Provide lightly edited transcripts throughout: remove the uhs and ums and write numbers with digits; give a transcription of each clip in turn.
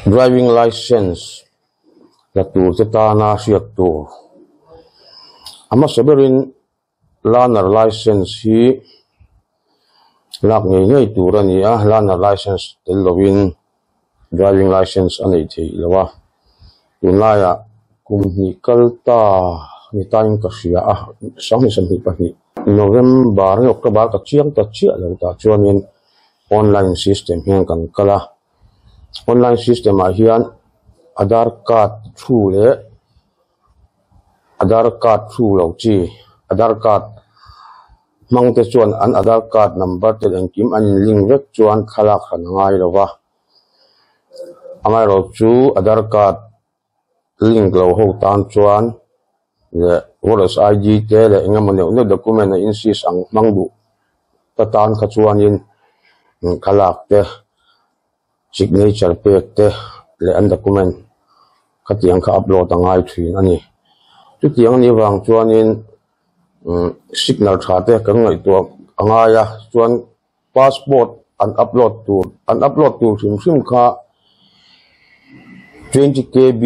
driving license la tur te ta na siat tur ama seberin learner license hi lak ngei tur ani a learner license tel lovin driving license anei thei lawa tunlaya kum ni kalta ni time ka sia a sang ni san hi pa hi November ni October ka chiang ta chia lo ta chuanin online system hian kan kala online system a hian Aadhaar card through le Aadhaar card through lo chi Aadhaar card mang te chuan an Aadhaar card number te engkim an link vek chuan khalak han ngai lowa amai ro chu Aadhaar card link lo ho tan chuan le voters ID te le engamone no document na insist ang mangdu ta tan kha chuanin khalak te signature page te le an document khatiang kha upload angai thin ani chu tiang ni wang chuanin signal tha te kan ngai to angaya chuan passport an upload tu sim kha 20 KB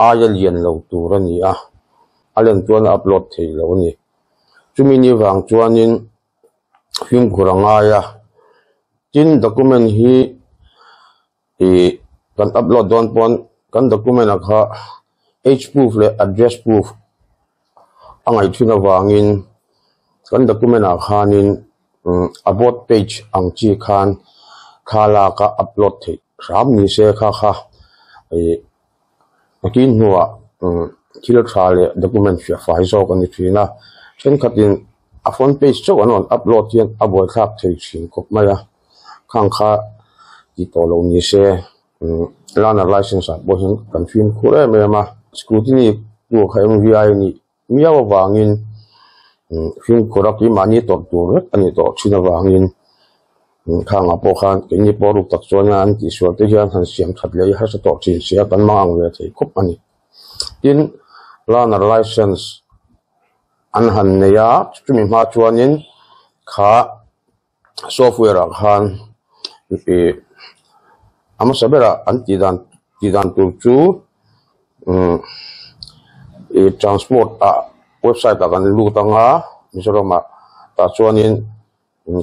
ayalian lo tur ani a alen chuan upload thei lo ni chumi ni wang chuanin film kurangaya tin document hi kan upload don pon kan document akha age proof le address proof angai thina wangin kan document akhanin about page ang chi khan khala ka upload thei ram ni se kha akin huwa thil thale document file zo kan ni thina chen khatin a phone page cho anon upload hian aboi khak thei thin kop maya khang kha ti to lo ni se learner license bo hin confirm khore me ma scrutiny tu kha MVI ni miawa wangin film khoraki mani to tur ani to china wangin khang apo khan kini poru tak chona an ti sual te hian han siam that le ha sa to chin sia kan mang le thei khop ani tin learner license an han ne ya chumi ma chuanin kha software khan ama sabera anti dan tur chu transport a website kan lu tanga misoroma ta chuanin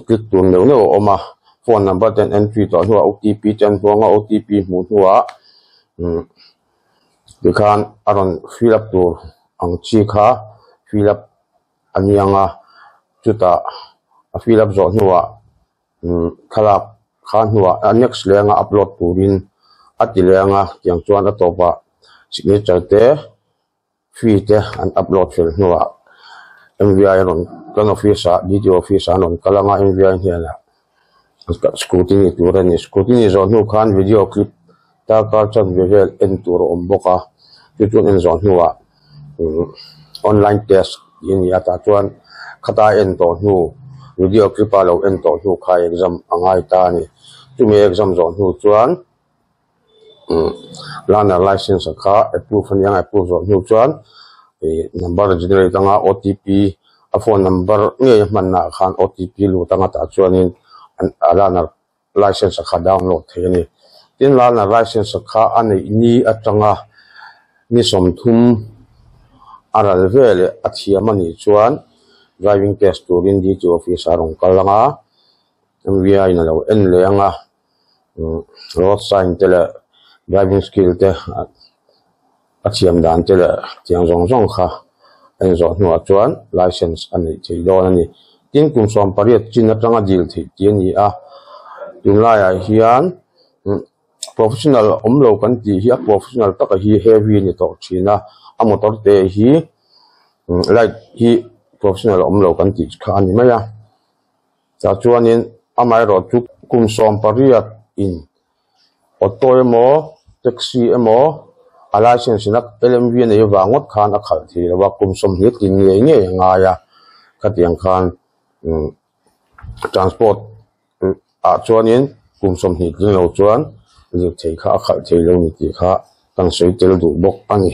click tu no oma phone number ten entry to huwa OTP ten huwa OTP mu huwa dikhan aron fill up tur ang chi kha fill up anianga chuta a fill up zo huwa khalak khan huwa next lenga upload turin atilenga kyang chuan atopa signature te fee te an upload fil huwa MVI ron kan office DT office anon kalanga MVI hiala scrutiny turani scrutiny zone hu khan video clip ta ka chan visual en tur omboka tutun en zone huwa online test yin ya ta chuan khata en to hu video clip alo en to hu kha exam angai ta ni tumi exam zone hu chuan learner license kha approve yang approve zone hu chuan number generate nga OTP a phone number nge man na khan OTP lu tanga ta chuanin learner license kha download theni tin learner license kha ani ni atanga ni somthum aral vele athiamani chuan driving test turin DT office arong kalanga MVI na lo en leanga road sign tele driving skill te athiam dan tele tiang zong kha en zo nuwa chuan license ani thei do ani tin kum som pariat chin atanga dil thei ti ani a tunlaya hian professional omlo kan ti hi a professional taka hi heavy ni to china a motor te hi light hi professional omlo kan ti kha ani maya cha chuanin amai ro chu kum som pariat in auto emo taxi emo a license na LMV ne wangot khan a khal thi wa kum som hi tin nge nga ya khatiang khan transport a chuanin kum som hi tin lo chuan li thei kha khal thei lo ni ti kha tang sei tel du bok ani